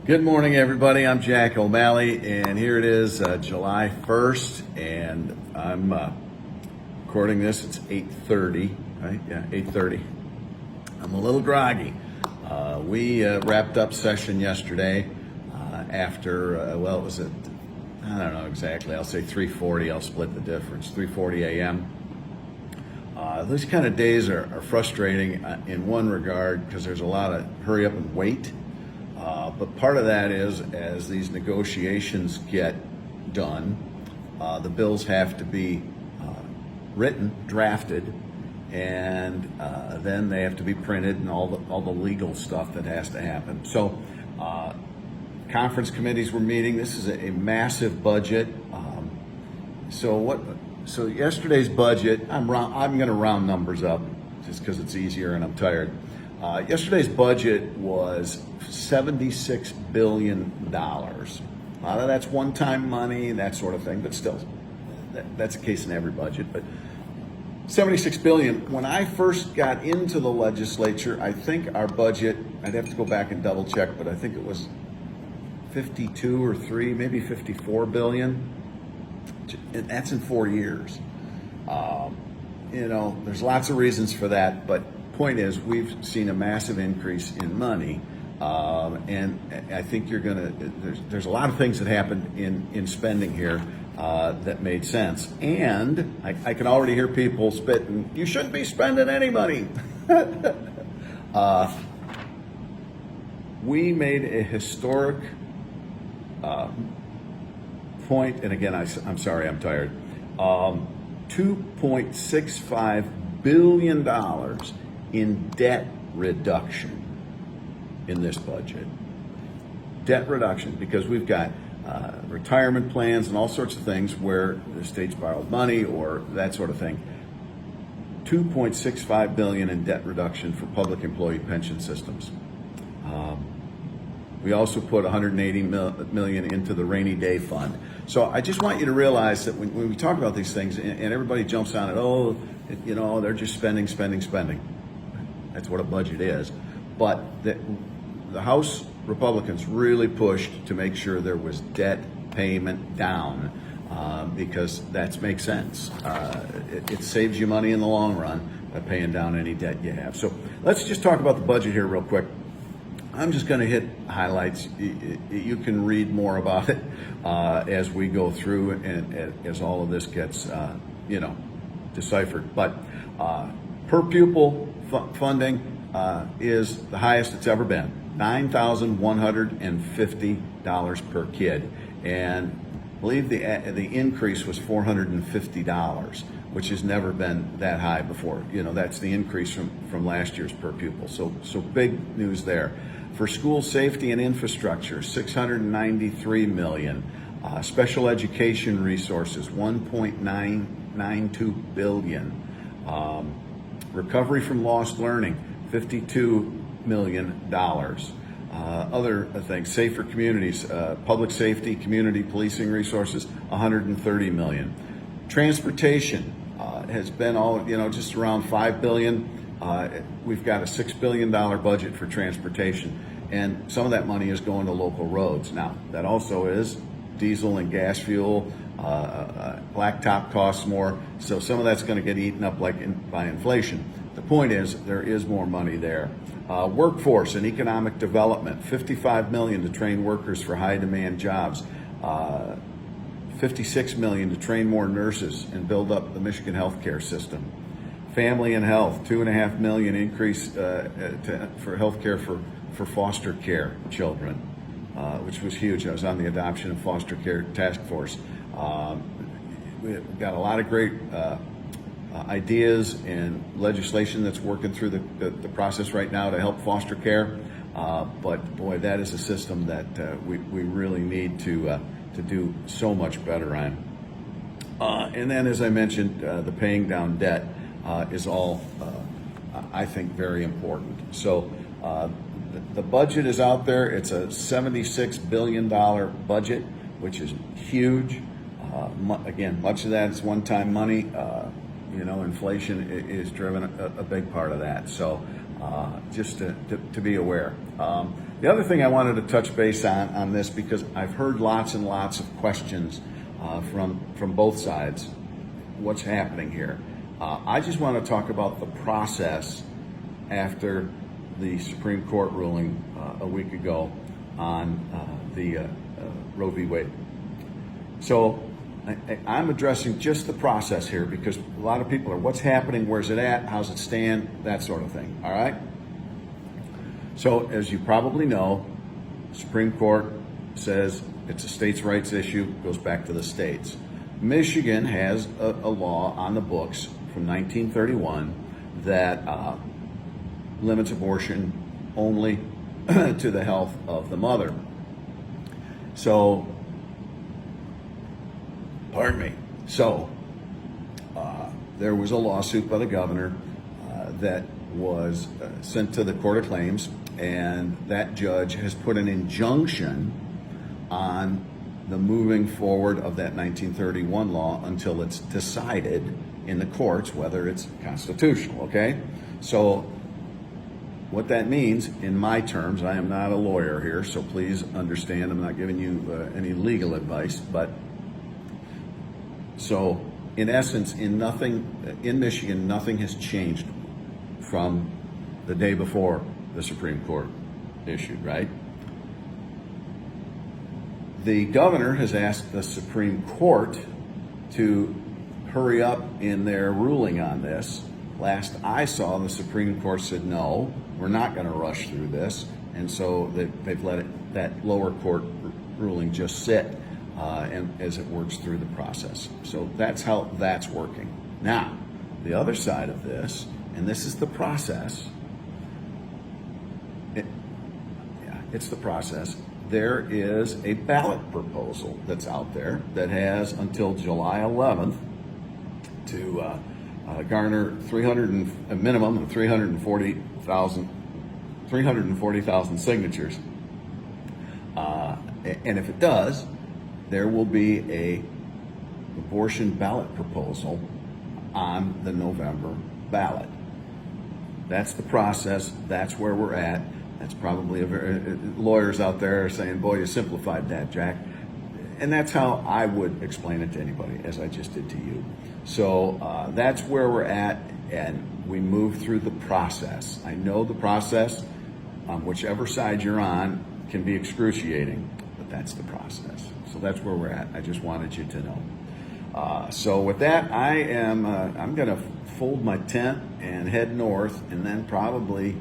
Good morning, everybody. I'm Jack O'Malley, and here it is, July 1st, and I'm recording this. It's 8:30, right? Yeah, 8:30. I'm a little groggy. We wrapped up session yesterday after, well, it was at, I don't know exactly, I'll say 3:40. I'll split the difference, 3:40 a.m. These kind of days are frustrating in one regard because there's a lot of hurry up and wait. But part of that is, as these negotiations get done, the bills have to be written, drafted, and then they have to be printed, and all the legal stuff that has to happen. So, conference committees were meeting. This is a massive budget. So yesterday's budget, I'm going to round numbers up just because it's easier and I'm tired. Yesterday's budget was $76 billion. A lot of that's one-time money, that sort of thing, but still, that's the case in every budget. But $76 billion. When I first got into the legislature, I think our budget, I'd have to go back and double check, but I think it was 52 or 3, maybe 54 billion. And that's in 4 years. There's lots of reasons for that, but point is, we've seen a massive increase in money, and I think there's a lot of things that happened in spending here that made sense. And I can already hear people spitting, you shouldn't be spending any money. We made a historic point, and again, I'm sorry, I'm tired. $2.65 billion in debt reduction in this budget. Debt reduction, because we've got retirement plans and all sorts of things where the state's borrowed money or that sort of thing. $2.65 billion in debt reduction for public employee pension systems. We also put $180 million into the rainy day fund. So I just want you to realize that when we talk about these things and everybody jumps on it, they're just spending. That's what a budget is. But the House Republicans really pushed to make sure there was debt payment down because that makes sense. It saves you money in the long run by paying down any debt you have. So let's just talk about the budget here real quick. I'm just going to hit highlights. You can read more about it as we go through and as all of this gets, deciphered. But per pupil funding is the highest it's ever been, $9,150 per kid. And I believe the increase was $450, which has never been that high before. That's the increase from last year's per pupil. So big news there. For school safety and infrastructure, $693 million. Special education resources, $1.992 billion. Recovery from lost learning, $52 million. Other things, safer communities, public safety, community policing resources, $130 million. Transportation has been just around $5 billion. We've got a $6 billion budget for transportation, and some of that money is going to local roads. Now, that also is diesel and gas fuel. Blacktop costs more, so some of that's going to get eaten up by inflation. The point is, there is more money there. Workforce and economic development, $55 million to train workers for high-demand jobs. $56 million to train more nurses and build up the Michigan healthcare system. Family and health, $2.5 million increase for health care for foster care children, which was huge. I was on the adoption and foster care task force. We've got a lot of great ideas and legislation that's working through the process right now to help foster care. But boy, that is a system that we really need to do so much better on. And then, as I mentioned, the paying down debt is all, I think, very important. So the budget is out there. It's a $76 billion budget, which is huge. Again, much of that is one-time money. Inflation is driven a big part of that. So just to be aware. The other thing I wanted to touch base on this, because I've heard lots and lots of questions from both sides. What's happening here? I just want to talk about the process after the Supreme Court ruling a week ago on the Roe v. Wade. So I'm addressing just the process here, because a lot of people are, what's happening, where's it at, how's it stand, that sort of thing, all right? So as you probably know, Supreme Court says it's a states' rights issue, goes back to the states. Michigan has a law on the books from 1931 that limits abortion only to the health of the mother. So, pardon me. So, there was a lawsuit by the governor that was sent to the Court of Claims, and that judge has put an injunction on the moving forward of that 1931 law until it's decided in the courts whether it's constitutional, okay? So what that means, in my terms, I am not a lawyer here, so please understand I'm not giving you any legal advice, but so in essence, in Michigan, nothing has changed from the day before the Supreme Court issued, right? The governor has asked the Supreme Court to hurry up in their ruling on this. Last I saw, the Supreme Court said, no, we're not going to rush through this. And so they've let that lower court ruling just sit and as it works through the process. So that's how that's working. Now, the other side of this, and this is the process, it's the process. There is a ballot proposal that's out there that has until July 11th to garner a minimum of 340,000 signatures. And if it does, there will be a abortion ballot proposal on the November ballot. That's the process. That's where we're at. That's probably lawyers out there are saying, boy, you simplified that, Jack. And that's how I would explain it to anybody, as I just did to you. So that's where we're at, and we move through the process. I know the process, whichever side you're on, can be excruciating, but that's the process. So that's where we're at. I just wanted you to know. So with that, I'm going to fold my tent and head north, and then probably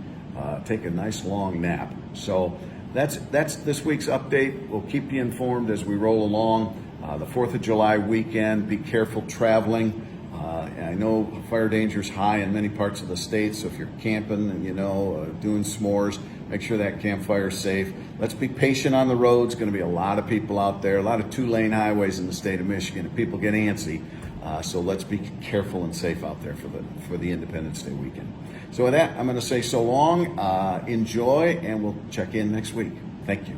take a nice long nap. So that's this week's update. We'll keep you informed as we roll along. The 4th of July weekend, be careful traveling. I know fire danger is high in many parts of the state, so if you're camping and doing s'mores, make sure that campfire is safe. Let's be patient on the roads. Going to be a lot of people out there, a lot of 2-lane highways in the state of Michigan, and people get antsy. So let's be careful and safe out there for the Independence Day weekend. So with that, I'm going to say so long, enjoy, and we'll check in next week. Thank you.